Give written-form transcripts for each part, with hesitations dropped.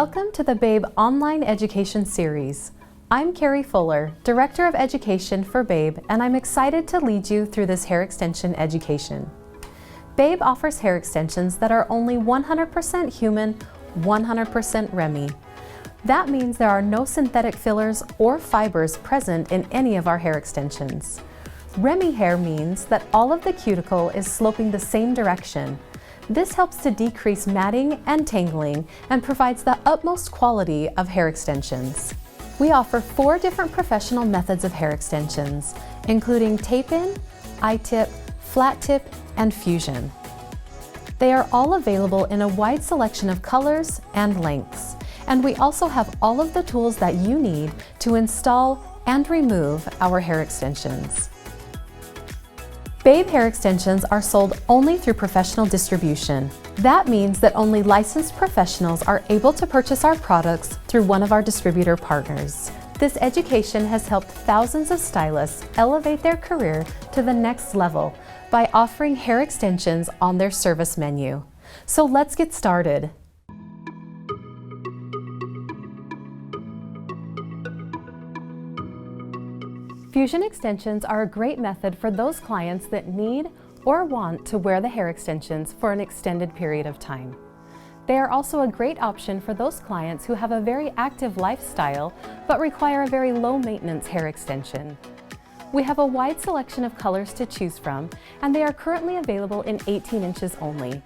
Welcome to the BABE Online Education Series. I'm Kari Fuller, Director of Education for BABE, and I'm excited to lead you through this hair extension education. BABE offers hair extensions that are only 100% human, 100% REMI. That means there are no synthetic fillers or fibers present in any of our hair extensions. REMI hair means that all of the cuticle is sloping the same direction. This helps to decrease matting and tangling and provides the utmost quality of hair extensions. We offer 4 different professional methods of hair extensions, including tape-in, I-tip, flat tip, and fusion. They are all available in a wide selection of colors and lengths, and we also have all of the tools that you need to install and remove our hair extensions. BABE hair extensions are sold only through professional distribution. That means that only licensed professionals are able to purchase our products through one of our distributor partners. This education has helped thousands of stylists elevate their career to the next level by offering hair extensions on their service menu. So let's get started. Fusion extensions are a great method for those clients that need or want to wear the hair extensions for an extended period of time. They are also a great option for those clients who have a very active lifestyle but require a very low maintenance hair extension. We have a wide selection of colors to choose from, and they are currently available in 18 inches only.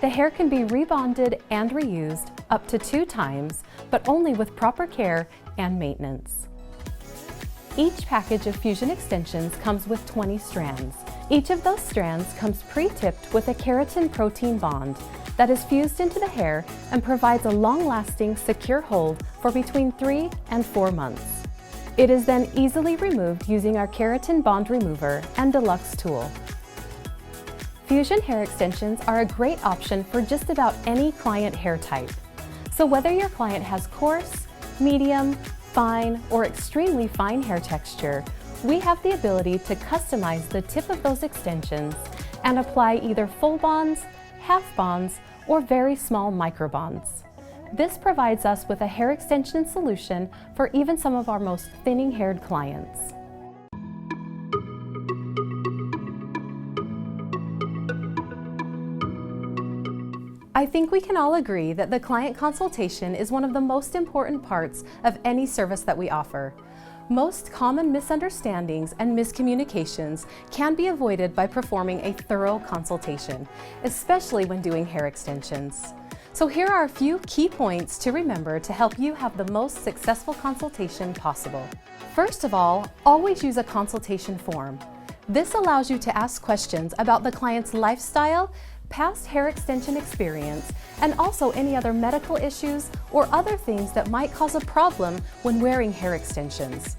The hair can be rebonded and reused up to 2 times, but only with proper care and maintenance. Each package of Fusion extensions comes with 20 strands. Each of those strands comes pre-tipped with a keratin protein bond that is fused into the hair and provides a long-lasting, secure hold for between 3 and 4 months. It is then easily removed using our keratin bond remover and deluxe tool. Fusion hair extensions are a great option for just about any client hair type. So whether your client has coarse, medium, fine, or extremely fine hair texture, we have the ability to customize the tip of those extensions and apply either full bonds, half bonds, or very small micro bonds. This provides us with a hair extension solution for even some of our most thinning-haired clients. I think we can all agree that the client consultation is one of the most important parts of any service that we offer. Most common misunderstandings and miscommunications can be avoided by performing a thorough consultation, especially when doing hair extensions. So here are a few key points to remember to help you have the most successful consultation possible. First of all, always use a consultation form. This allows you to ask questions about the client's lifestyle, past hair extension experience, and also any other medical issues or other things that might cause a problem when wearing hair extensions.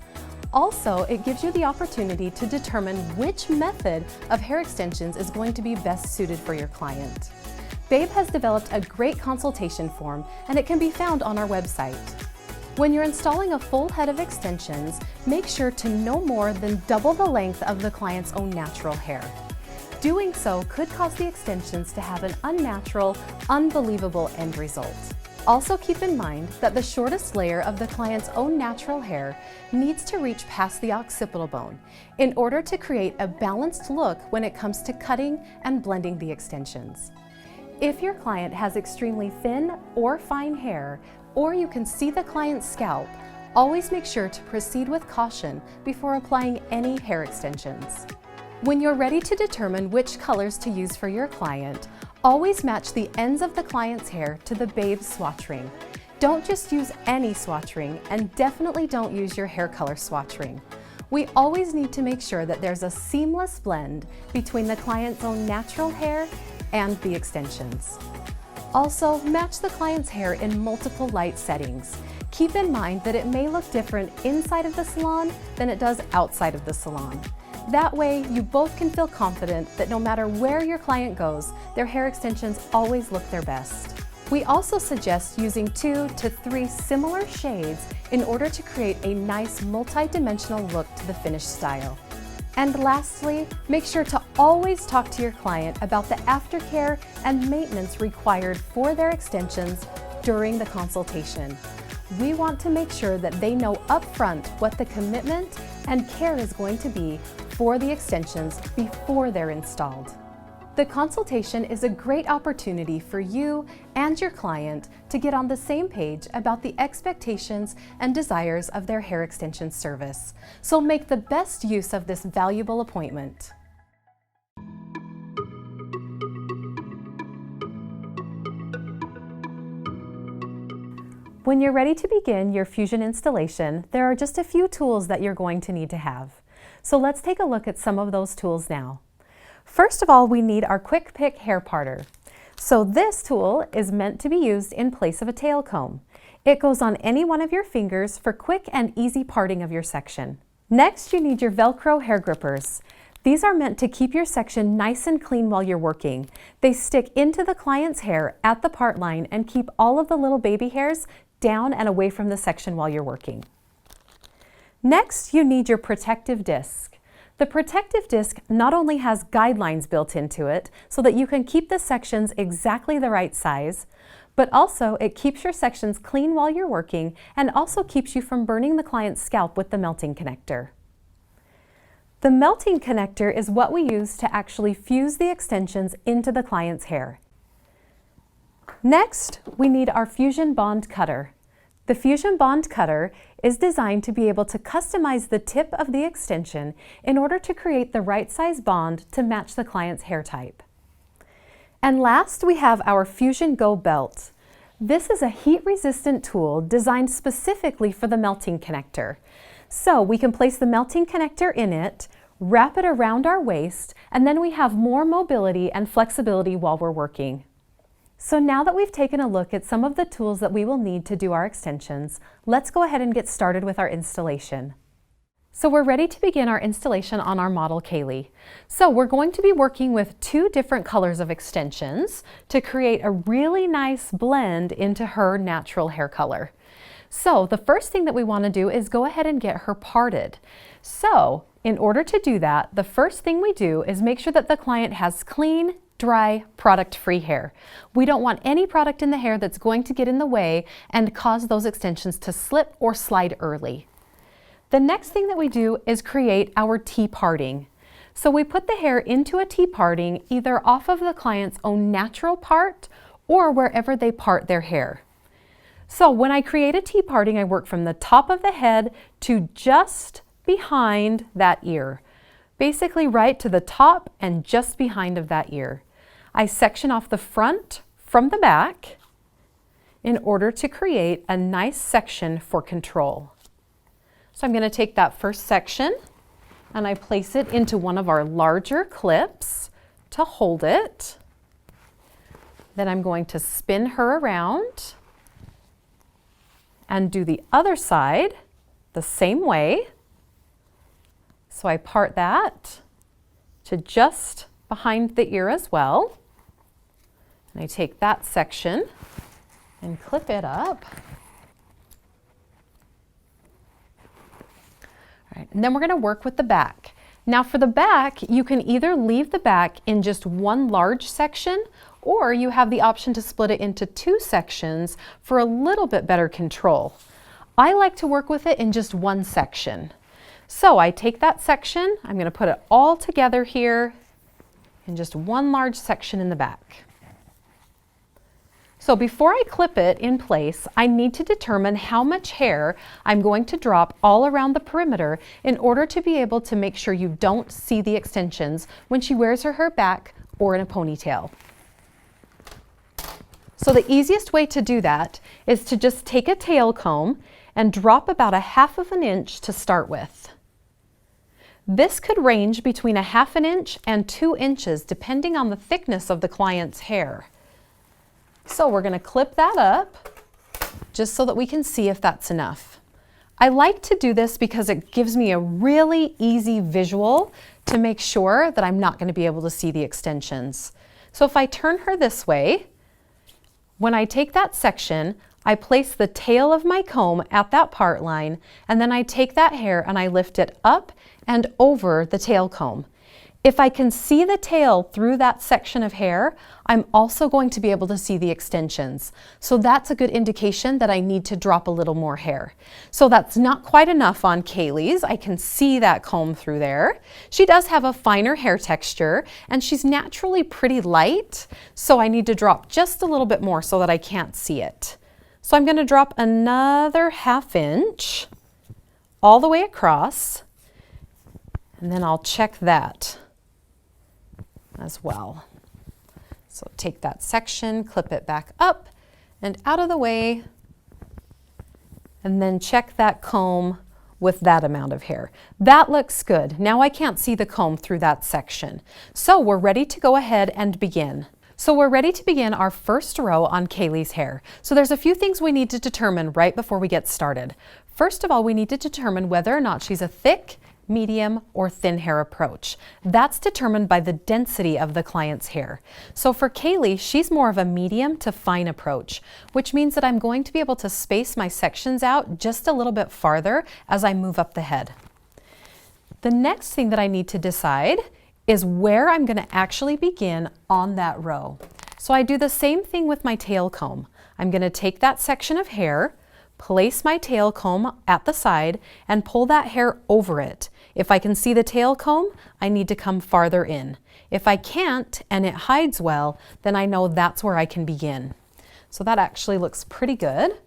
Also, it gives you the opportunity to determine which method of hair extensions is going to be best suited for your client. BABE has developed a great consultation form, and it can be found on our website. When you're installing a full head of extensions, make sure to no more than double the length of the client's own natural hair. Doing so could cause the extensions to have an unnatural, unbelievable end result. Also keep in mind that the shortest layer of the client's own natural hair needs to reach past the occipital bone in order to create a balanced look when it comes to cutting and blending the extensions. If your client has extremely thin or fine hair, or you can see the client's scalp, always make sure to proceed with caution before applying any hair extensions. When you're ready to determine which colors to use for your client, always match the ends of the client's hair to the BABE swatch ring. Don't just use any swatch ring, and definitely don't use your hair color swatch ring. We always need to make sure that there's a seamless blend between the client's own natural hair and the extensions. Also, match the client's hair in multiple light settings. Keep in mind that it may look different inside of the salon than it does outside of the salon. That way, you both can feel confident that no matter where your client goes, their hair extensions always look their best. We also suggest using 2 to 3 similar shades in order to create a nice multi-dimensional look to the finished style. And lastly, make sure to always talk to your client about the aftercare and maintenance required for their extensions during the consultation. We want to make sure that they know upfront what the commitment and care is going to be for the extensions before they're installed. The consultation is a great opportunity for you and your client to get on the same page about the expectations and desires of their hair extension service. So make the best use of this valuable appointment. When you're ready to begin your Fusion installation, there are just a few tools that you're going to need to have. So let's take a look at some of those tools now. First of all, we need our Quick Pick hair parter. So this tool is meant to be used in place of a tail comb. It goes on any one of your fingers for quick and easy parting of your section. Next, you need your Velcro hair grippers. These are meant to keep your section nice and clean while you're working. They stick into the client's hair at the part line and keep all of the little baby hairs down and away from the section while you're working. Next, you need your protective disc. The protective disc not only has guidelines built into it so that you can keep the sections exactly the right size, but also it keeps your sections clean while you're working and also keeps you from burning the client's scalp with the melting connector. The melting connector is what we use to actually fuse the extensions into the client's hair. Next, we need our Fusion Bond Cutter. The Fusion Bond Cutter is designed to be able to customize the tip of the extension in order to create the right size bond to match the client's hair type. And last, we have our Fusion Go Belt. This is a heat-resistant tool designed specifically for the melting connector. So we can place the melting connector in it, wrap it around our waist, and then we have more mobility and flexibility while we're working. So now that we've taken a look at some of the tools that we will need to do our extensions, let's go ahead and get started with our installation. So we're ready to begin our installation on our model Kaylee. So we're going to be working with two different colors of extensions to create a really nice blend into her natural hair color. So the first thing that we want to do is go ahead and get her parted. So in order to do that, the first thing we do is make sure that the client has clean, dry, product-free hair. We don't want any product in the hair that's going to get in the way and cause those extensions to slip or slide early. The next thing that we do is create our T-parting. So we put the hair into a T-parting either off of the client's own natural part or wherever they part their hair. So when I create a T-parting, I work from the top of the head to just behind that ear. Basically right to the top and just behind of that ear. I section off the front from the back in order to create a nice section for control. So I'm going to take that first section and I place it into one of our larger clips to hold it. Then I'm going to spin her around and do the other side the same way. So I part that to just behind the ear as well. And I take that section and clip it up. All right, and then we're going to work with the back. Now for the back, you can either leave the back in just one large section, or you have the option to split it into two sections for a little bit better control. I like to work with it in just one section. So I take that section, I'm going to put it all together here in just one large section in the back. So before I clip it in place, I need to determine how much hair I'm going to drop all around the perimeter in order to be able to make sure you don't see the extensions when she wears her hair back or in a ponytail. So the easiest way to do that is to just take a tail comb and drop about 1/2 inch to start with. This could range between 1/2 inch and 2 inches depending on the thickness of the client's hair. So we're going to clip that up just so that we can see if that's enough. I like to do this because it gives me a really easy visual to make sure that I'm not going to be able to see the extensions. So if I turn her this way, when I take that section, I place the tail of my comb at that part line, and then I take that hair and I lift it up and over the tail comb. If I can see the tail through that section of hair, I'm also going to be able to see the extensions. So that's a good indication that I need to drop a little more hair. So that's not quite enough on Kaylee's. I can see that comb through there. She does have a finer hair texture and she's naturally pretty light. So I need to drop just a little bit more so that I can't see it. So I'm going to drop another 1/2 inch all the way across, and then I'll check that as well. So take that section, clip it back up and out of the way, and then check that comb with that amount of hair. That looks good. Now I can't see the comb through that section. So we're ready to go ahead and begin. So we're ready to begin our first row on Kaylee's hair. So there's a few things we need to determine right before we get started. First of all, we need to determine whether or not she's a thick, medium, or thin hair approach. That's determined by the density of the client's hair. So for Kaylee, she's more of a medium to fine approach, which means that I'm going to be able to space my sections out just a little bit farther as I move up the head. The next thing that I need to decide is where I'm going to actually begin on that row. So I do the same thing with my tail comb. I'm going to take that section of hair, place my tail comb at the side, and pull that hair over it. If I can see the tail comb, I need to come farther in. If I can't and it hides well, then I know that's where I can begin. So that actually looks pretty good.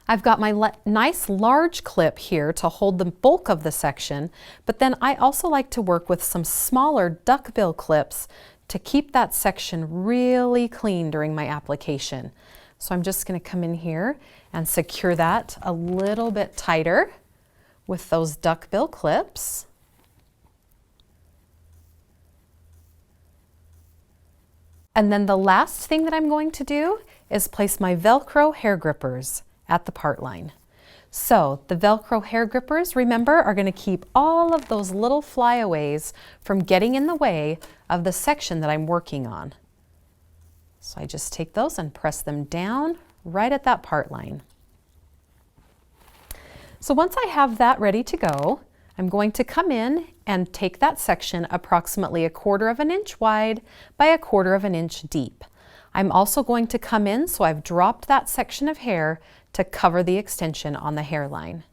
I've got my nice large clip here to hold the bulk of the section, but then I also like to work with some smaller duckbill clips to keep that section really clean during my application. So I'm just going to come in here and secure that a little bit tighter with those duckbill clips. And then the last thing that I'm going to do is place my Velcro hair grippers at the part line. So the Velcro hair grippers, remember, are going to keep all of those little flyaways from getting in the way of the section that I'm working on. So I just take those and press them down right at that part line. So once I have that ready to go, I'm going to come in and take that section approximately 1/4 inch wide by 1/4 inch deep. I'm also going to come in, so I've dropped that section of hair to cover the extension on the hairline.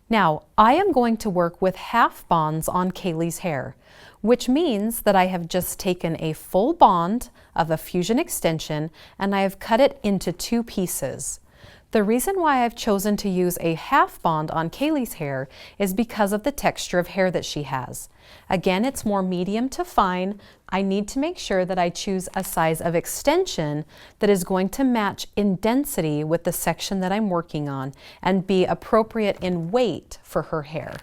Now, I am going to work with half bonds on Kaylee's hair, which means that I have just taken a full bond of a fusion extension and I have cut it into 2 pieces. The reason why I've chosen to use a half bond on Kaylee's hair is because of the texture of hair that she has. Again, it's more medium to fine. I need to make sure that I choose a size of extension that is going to match in density with the section that I'm working on and be appropriate in weight for her hair.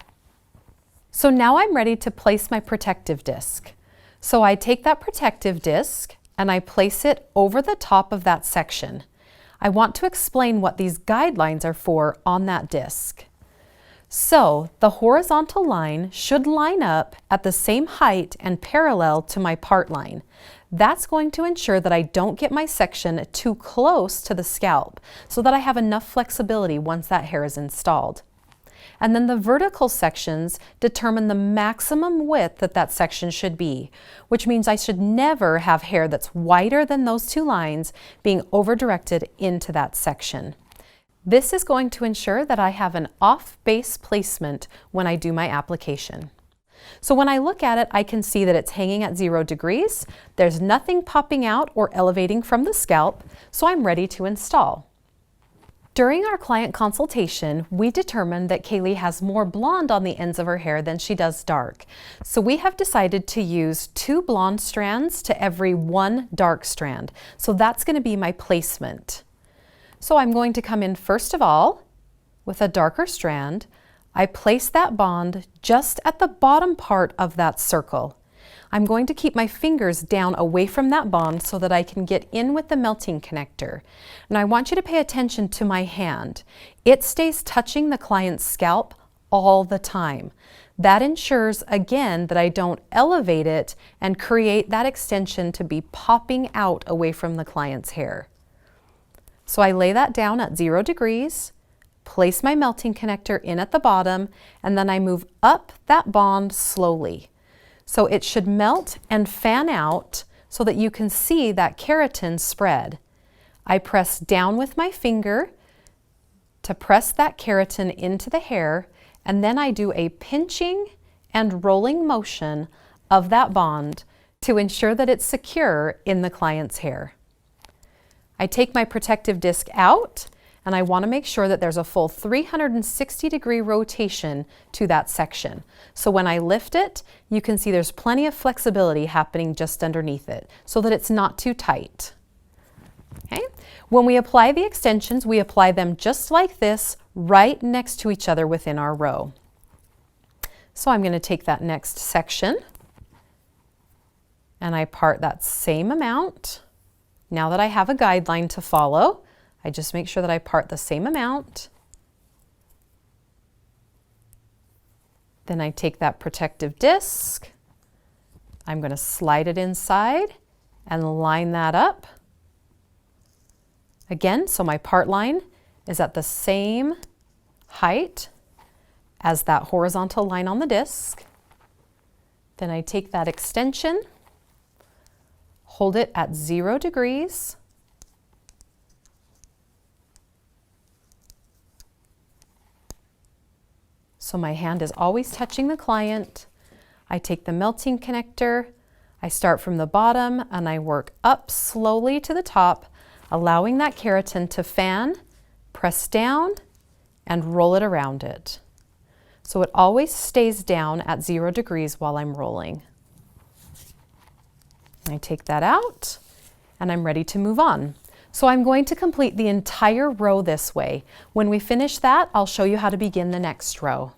So now I'm ready to place my protective disc. So I take that protective disc and I place it over the top of that section. I want to explain what these guidelines are for on that disc. So the horizontal line should line up at the same height and parallel to my part line. That's going to ensure that I don't get my section too close to the scalp so that I have enough flexibility once that hair is installed. And then the vertical sections determine the maximum width that that section should be, which means I should never have hair that's wider than those 2 lines being over-directed into that section. This is going to ensure that I have an off-base placement when I do my application. So when I look at it, I can see that it's hanging at 0 degrees. There's nothing popping out or elevating from the scalp, so I'm ready to install. During our client consultation, we determined that Kaylee has more blonde on the ends of her hair than she does dark. So we have decided to use 2 blonde strands to every 1 dark strand. So that's going to be my placement. So I'm going to come in first of all with a darker strand. I place that bond just at the bottom part of that circle. I'm going to keep my fingers down away from that bond so that I can get in with the melting connector. And I want you to pay attention to my hand. It stays touching the client's scalp all the time. That ensures, again, that I don't elevate it and create that extension to be popping out away from the client's hair. So I lay that down at 0 degrees, place my melting connector in at the bottom, and then I move up that bond slowly. So it should melt and fan out so that you can see that keratin spread. I press down with my finger to press that keratin into the hair, and then I do a pinching and rolling motion of that bond to ensure that it's secure in the client's hair. I take my protective disc out, and I want to make sure that there's a full 360-degree rotation to that section. So when I lift it, you can see there's plenty of flexibility happening just underneath it so that it's not too tight. Okay? When we apply the extensions, we apply them just like this, right next to each other within our row. So I'm going to take that next section and I part that same amount. Now that I have a guideline to follow, I just make sure that I part the same amount. Then I take that protective disc, I'm going to slide it inside and line that up. Again, so my part line is at the same height as that horizontal line on the disc. Then I take that extension, hold it at 0 degrees, so my hand is always touching the client. I take the melting connector, I start from the bottom and I work up slowly to the top, allowing that keratin to fan, press down, and roll it around it. So it always stays down at 0 degrees while I'm rolling. I take that out and I'm ready to move on. So I'm going to complete the entire row this way. When we finish that, I'll show you how to begin the next row.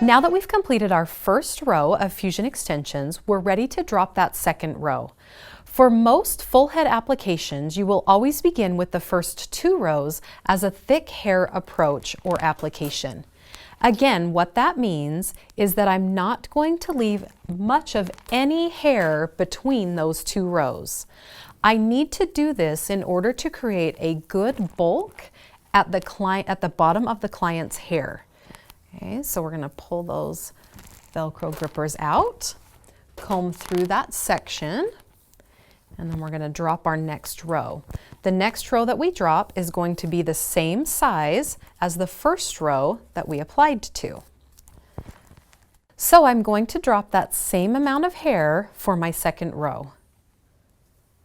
Now that we've completed our first row of fusion extensions, we're ready to drop that second row. For most full head applications, you will always begin with the first 2 rows as a thick hair approach or application. Again, what that means is that I'm not going to leave much of any hair between those 2 rows. I need to do this in order to create a good bulk at the bottom of the client's hair. Okay, so we're going to pull those Velcro grippers out, comb through that section, and then we're going to drop our next row. The next row that we drop is going to be the same size as the first row that we applied to. So I'm going to drop that same amount of hair for my second row.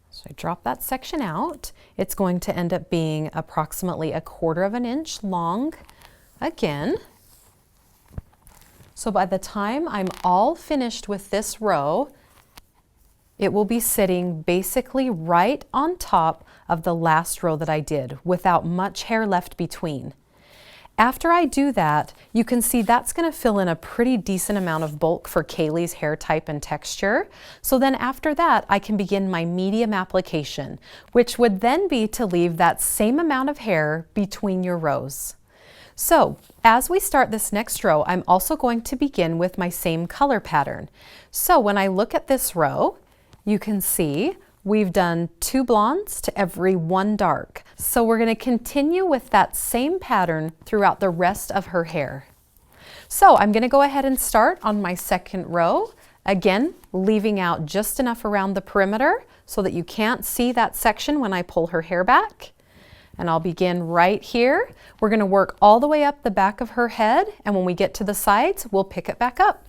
So I drop that section out. It's going to end up being approximately 1/4 inch long again. So by the time I'm all finished with this row, it will be sitting basically right on top of the last row that I did, without much hair left between. After I do that, you can see that's going to fill in a pretty decent amount of bulk for Kaylee's hair type and texture. So then after that, I can begin my medium application, which would then be to leave that same amount of hair between your rows. So as we start this next row, I'm also going to begin with my same color pattern. So when I look at this row, you can see we've done 2 blondes to every 1 dark. So we're going to continue with that same pattern throughout the rest of her hair. So I'm going to go ahead and start on my second row. Again, leaving out just enough around the perimeter so that you can't see that section when I pull her hair back. And I'll begin right here. We're going to work all the way up the back of her head, and when we get to the sides, we'll pick it back up.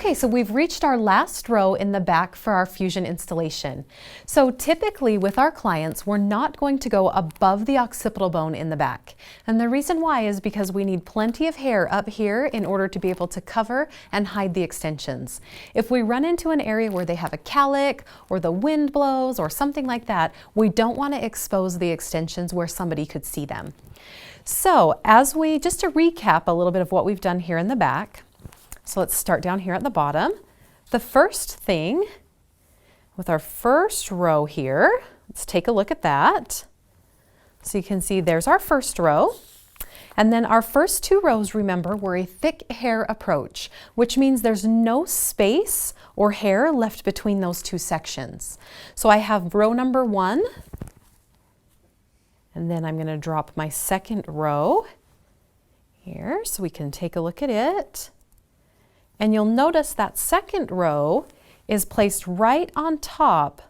Okay, so we've reached our last row in the back for our fusion installation. So typically with our clients, we're not going to go above the occipital bone in the back. And the reason why is because we need plenty of hair up here in order to be able to cover and hide the extensions. If we run into an area where they have a calic or the wind blows or something like that, we don't want to expose the extensions where somebody could see them. So just to recap a little bit of what we've done here in the back. So let's start down here at the bottom. The first thing with our first row here, let's take a look at that. So you can see there's our first row. And then our first two rows, remember, were a thick hair approach, which means there's no space or hair left between those two sections. So I have row number 1, and then I'm going to drop my second row here so we can take a look at it. And you'll notice that second row is placed right on top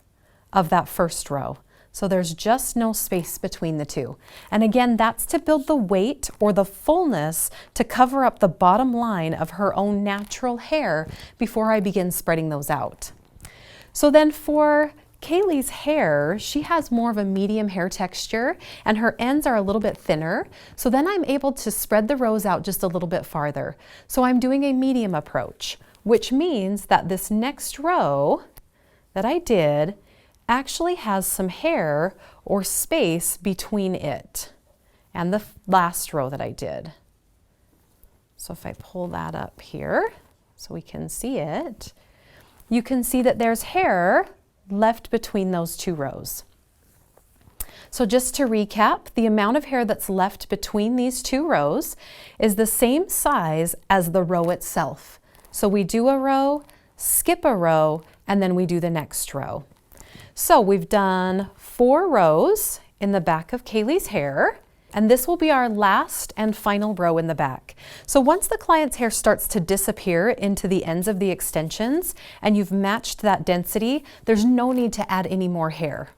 of that first row. So there's just no space between the two. And again, that's to build the weight or the fullness to cover up the bottom line of her own natural hair before I begin spreading those out. So then for Kaylee's hair, she has more of a medium hair texture and her ends are a little bit thinner. So then I'm able to spread the rows out just a little bit farther. So I'm doing a medium approach, which means that this next row that I did actually has some hair or space between it and the last row that I did. So if I pull that up here so we can see it, you can see that there's hair left between those two rows. So just to recap, the amount of hair that's left between these two rows is the same size as the row itself. So we do a row, skip a row, and then we do the next row. So we've done 4 rows in the back of Kaylee's hair, and this will be our last and final row in the back. So once the client's hair starts to disappear into the ends of the extensions and you've matched that density, there's no need to add any more hair.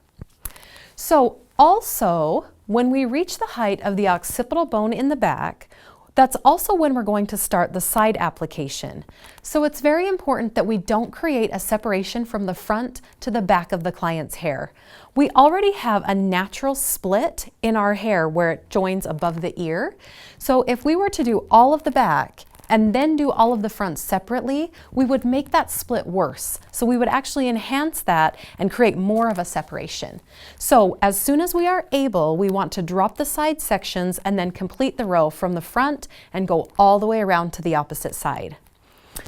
So also, when we reach the height of the occipital bone in the back, that's also when we're going to start the side application. So it's very important that we don't create a separation from the front to the back of the client's hair. We already have a natural split in our hair where it joins above the ear. So if we were to do all of the back and then do all of the front separately, we would make that split worse. So we would actually enhance that and create more of a separation. So as soon as we are able, we want to drop the side sections and then complete the row from the front and go all the way around to the opposite side.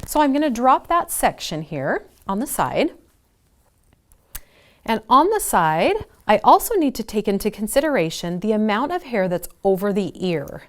So I'm going to drop that section here on the side. And on the side, I also need to take into consideration the amount of hair that's over the ear.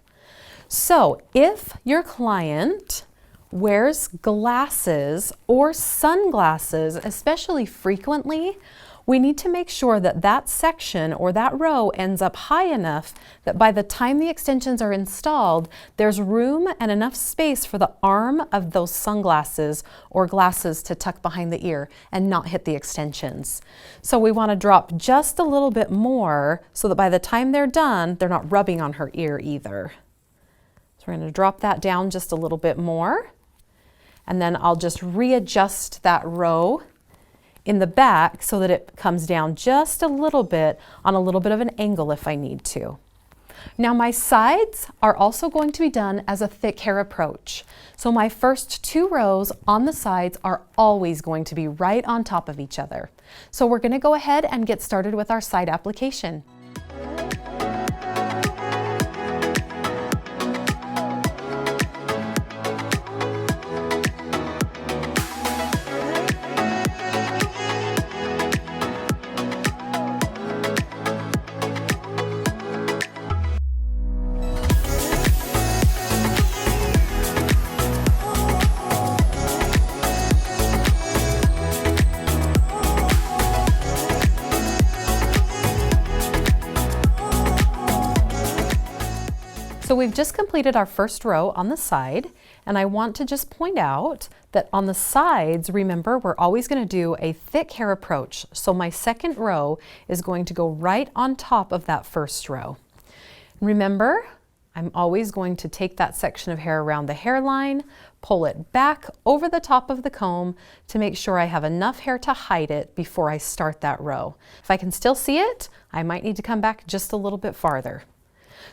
So if your client wears glasses or sunglasses, especially frequently, we need to make sure that that section or that row ends up high enough that by the time the extensions are installed, there's room and enough space for the arm of those sunglasses or glasses to tuck behind the ear and not hit the extensions. So we want to drop just a little bit more so that by the time they're done, they're not rubbing on her ear either. So we're going to drop that down just a little bit more, and then I'll just readjust that row in the back so that it comes down just a little bit on a little bit of an angle if I need to. Now my sides are also going to be done as a thick hair approach. So my first 2 rows on the sides are always going to be right on top of each other. So we're going to go ahead and get started with our side application. So we've just completed our first row on the side, and I want to just point out that on the sides, remember, we're always going to do a thick hair approach. So my second row is going to go right on top of that first row. Remember, I'm always going to take that section of hair around the hairline, pull it back over the top of the comb to make sure I have enough hair to hide it before I start that row. If I can still see it, I might need to come back just a little bit farther.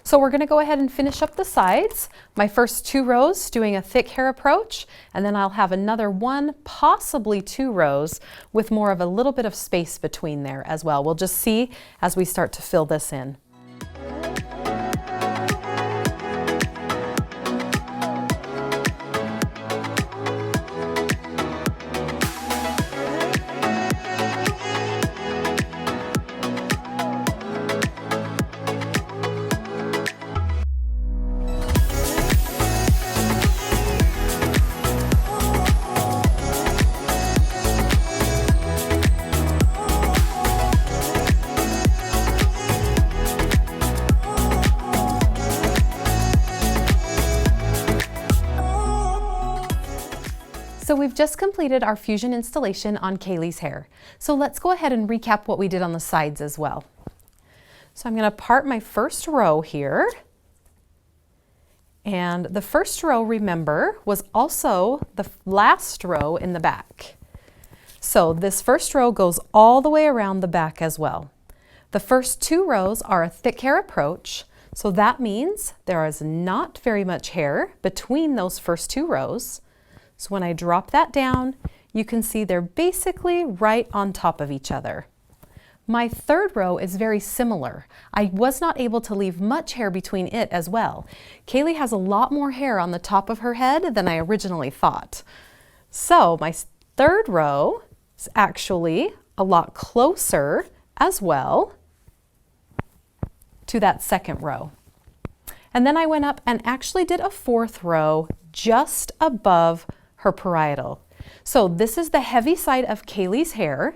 So we're going to go ahead and finish up the sides. My first 2 rows doing a thick hair approach, and then I'll have another 1, possibly 2 rows with more of a little bit of space between there as well. We'll just see as we start to fill this in. So we've just completed our fusion installation on Kaylee's hair. So let's go ahead and recap what we did on the sides as well. So I'm going to part my first row here. And the first row, remember, was also the last row in the back. So this first row goes all the way around the back as well. The first 2 rows are a thick hair approach. So that means there is not very much hair between those first 2 rows. So when I drop that down, you can see they're basically right on top of each other. My third row is very similar. I was not able to leave much hair between it as well. Kaylee has a lot more hair on the top of her head than I originally thought. So my third row is actually a lot closer as well to that second row. And then I went up and actually did a 4th row just above her parietal. So this is the heavy side of Kaylee's hair.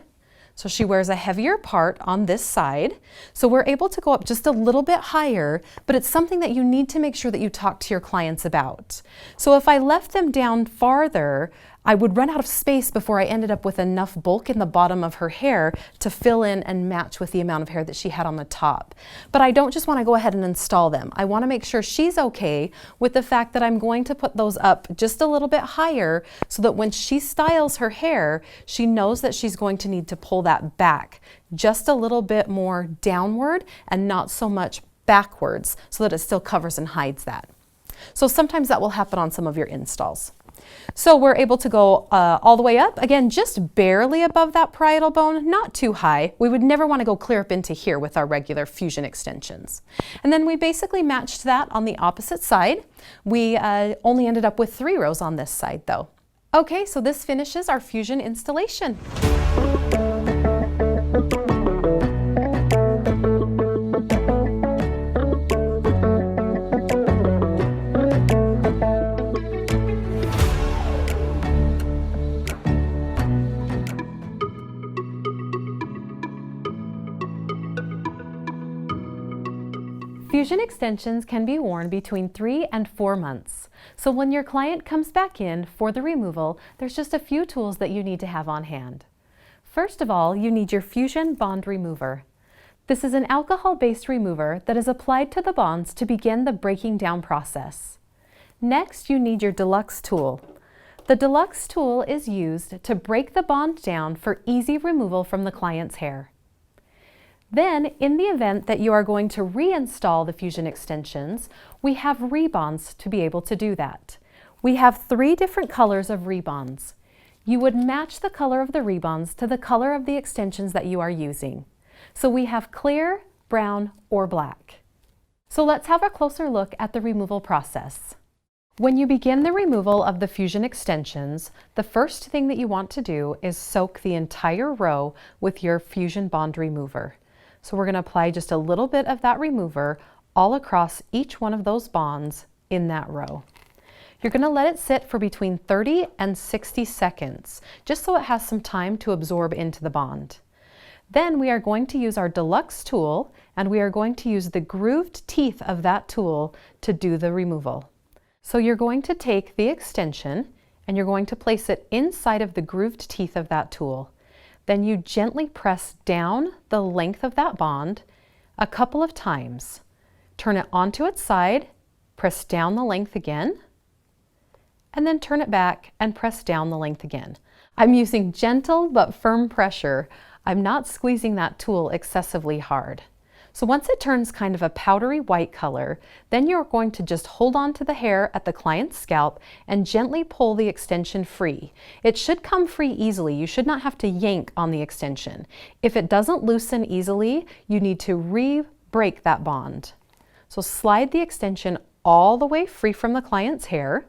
So she wears a heavier part on this side. So we're able to go up just a little bit higher, but it's something that you need to make sure that you talk to your clients about. So if I left them down farther, I would run out of space before I ended up with enough bulk in the bottom of her hair to fill in and match with the amount of hair that she had on the top. But I don't just want to go ahead and install them. I want to make sure she's okay with the fact that I'm going to put those up just a little bit higher so that when she styles her hair, she knows that she's going to need to pull that back just a little bit more downward and not so much backwards so that it still covers and hides that. So sometimes that will happen on some of your installs. So we're able to go all the way up, again, just barely above that parietal bone, not too high. We would never want to go clear up into here with our regular fusion extensions. And then we basically matched that on the opposite side. We only ended up with 3 rows on this side though. Okay, so this finishes our fusion installation. Fusion extensions can be worn between 3 and 4 months. So when your client comes back in for the removal, there's just a few tools that you need to have on hand. First of all, you need your Fusion Bond Remover. This is an alcohol-based remover that is applied to the bonds to begin the breaking down process. Next, you need your Deluxe tool. The Deluxe tool is used to break the bond down for easy removal from the client's hair. Then, in the event that you are going to reinstall the fusion extensions, we have rebonds to be able to do that. We have 3 different colors of rebonds. You would match the color of the rebonds to the color of the extensions that you are using. So we have clear, brown, or black. So let's have a closer look at the removal process. When you begin the removal of the fusion extensions, the first thing that you want to do is soak the entire row with your Fusion Bond Remover. So we're going to apply just a little bit of that remover all across each one of those bonds in that row. You're going to let it sit for between 30 and 60 seconds, just so it has some time to absorb into the bond. Then we are going to use our Deluxe tool, and we are going to use the grooved teeth of that tool to do the removal. So you're going to take the extension and you're going to place it inside of the grooved teeth of that tool. Then you gently press down the length of that bond a couple of times. Turn it onto its side, press down the length again, and then turn it back and press down the length again. I'm using gentle but firm pressure. I'm not squeezing that tool excessively hard. So once it turns kind of a powdery white color, then you're going to just hold on to the hair at the client's scalp and gently pull the extension free. It should come free easily. You should not have to yank on the extension. If it doesn't loosen easily, you need to re-break that bond. So slide the extension all the way free from the client's hair,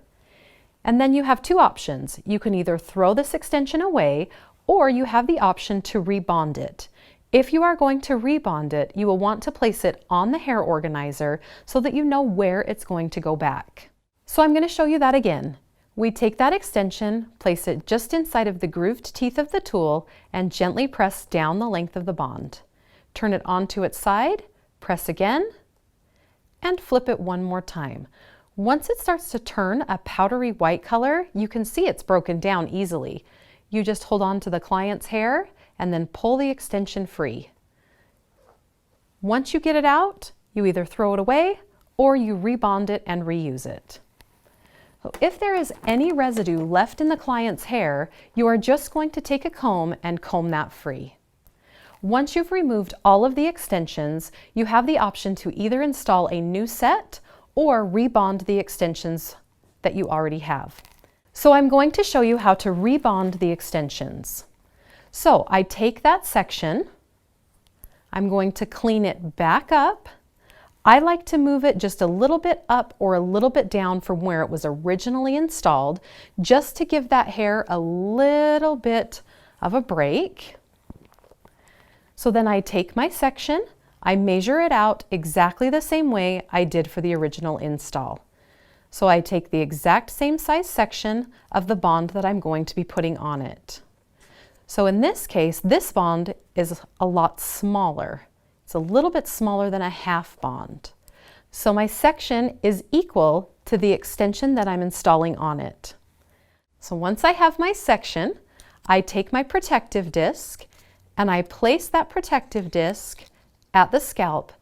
and then you have two options. You can either throw this extension away, or you have the option to rebond it. If you are going to rebond it, you will want to place it on the hair organizer so that you know where it's going to go back. So I'm going to show you that again. We take that extension, place it just inside of the grooved teeth of the tool, and gently press down the length of the bond. Turn it onto its side, press again, and flip it one more time. Once it starts to turn a powdery white color, you can see it's broken down easily. You just hold on to the client's hair and then pull the extension free. Once you get it out, you either throw it away or you rebond it and reuse it. So if there is any residue left in the client's hair, you are just going to take a comb and comb that free. Once you've removed all of the extensions, you have the option to either install a new set or rebond the extensions that you already have. So I'm going to show you how to rebond the extensions. So I take that section, I'm going to clean it back up. I like to move it just a little bit up or a little bit down from where it was originally installed, just to give that hair a little bit of a break. So then I take my section, I measure it out exactly the same way I did for the original install. So I take the exact same size section of the bond that I'm going to be putting on it. So in this case, this bond is a lot smaller. It's a little bit smaller than a half bond. So my section is equal to the extension that I'm installing on it. So once I have my section, I take my protective disc and I place that protective disc at the scalp,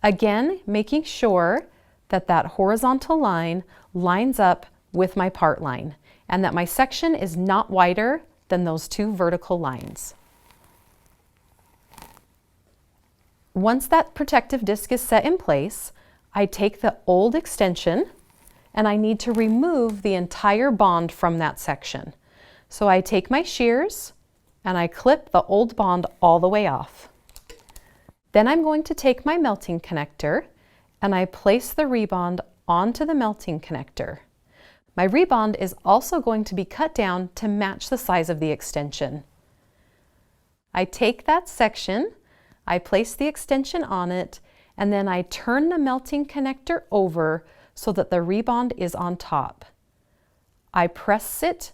again making sure that that horizontal line lines up with my part line and that my section is not wider than those two vertical lines. Once that protective disc is set in place, I take the old extension and I need to remove the entire bond from that section. So I take my shears and I clip the old bond all the way off. Then I'm going to take my melting connector and I place the rebond onto the melting connector. My rebond is also going to be cut down to match the size of the extension. I take that section, I place the extension on it, and then I turn the melting connector over so that the rebond is on top. I press it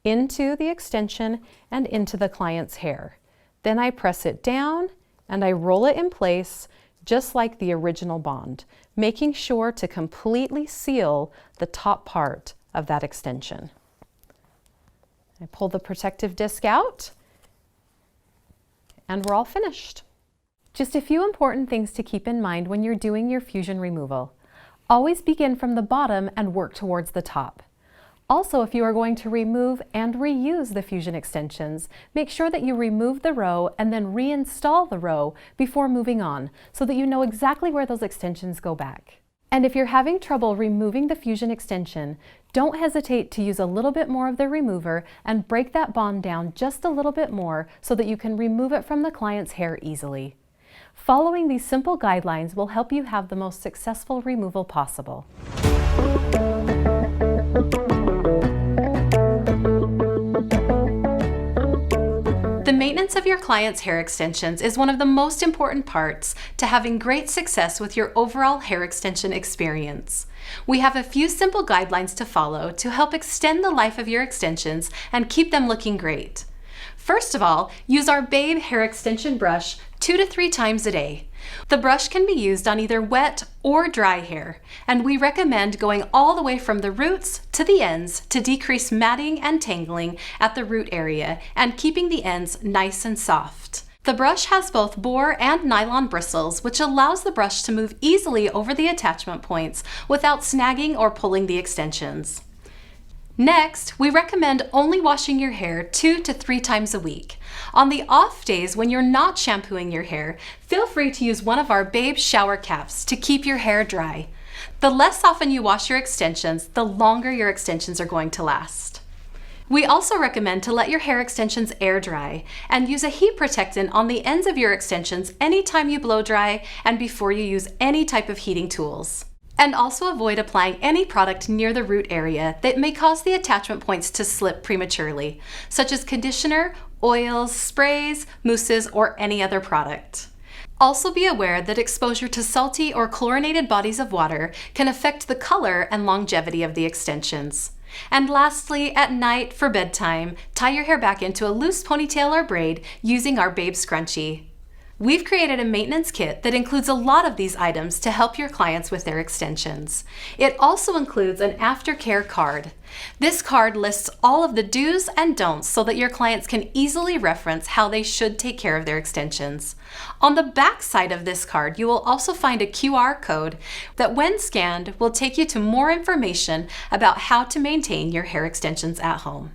into the extension and into the client's hair. Then I press it down and I roll it in place just like the original bond, making sure to completely seal the top part of that extension. I pull the protective disc out and we're all finished. Just a few important things to keep in mind when you're doing your fusion removal. Always begin from the bottom and work towards the top. Also, if you are going to remove and reuse the fusion extensions, make sure that you remove the row and then reinstall the row before moving on so that you know exactly where those extensions go back. And if you're having trouble removing the fusion extension, don't hesitate to use a little bit more of the remover and break that bond down just a little bit more so that you can remove it from the client's hair easily. Following these simple guidelines will help you have the most successful removal possible. The maintenance of your client's hair extensions is one of the most important parts to having great success with your overall hair extension experience. We have a few simple guidelines to follow to help extend the life of your extensions and keep them looking great. First of all, use our Babe hair extension brush 2 to 3 times a day. The brush can be used on either wet or dry hair, and we recommend going all the way from the roots to the ends to decrease matting and tangling at the root area and keeping the ends nice and soft. The brush has both boar and nylon bristles, which allows the brush to move easily over the attachment points without snagging or pulling the extensions. Next, we recommend only washing your hair 2 to 3 times a week. On the off days when you're not shampooing your hair, feel free to use one of our Babe shower caps to keep your hair dry. The less often you wash your extensions, the longer your extensions are going to last. We also recommend to let your hair extensions air dry and use a heat protectant on the ends of your extensions anytime you blow dry and before you use any type of heating tools. And also avoid applying any product near the root area that may cause the attachment points to slip prematurely, such as conditioner, oils, sprays, mousses, or any other product. Also be aware that exposure to salty or chlorinated bodies of water can affect the color and longevity of the extensions. And lastly, at night for bedtime, tie your hair back into a loose ponytail or braid using our Babe scrunchie. We've created a maintenance kit that includes a lot of these items to help your clients with their extensions. It also includes an Aftercare card. This card lists all of the do's and don'ts so that your clients can easily reference how they should take care of their extensions. On the back side of this card, you will also find a QR code that, when scanned, will take you to more information about how to maintain your hair extensions at home.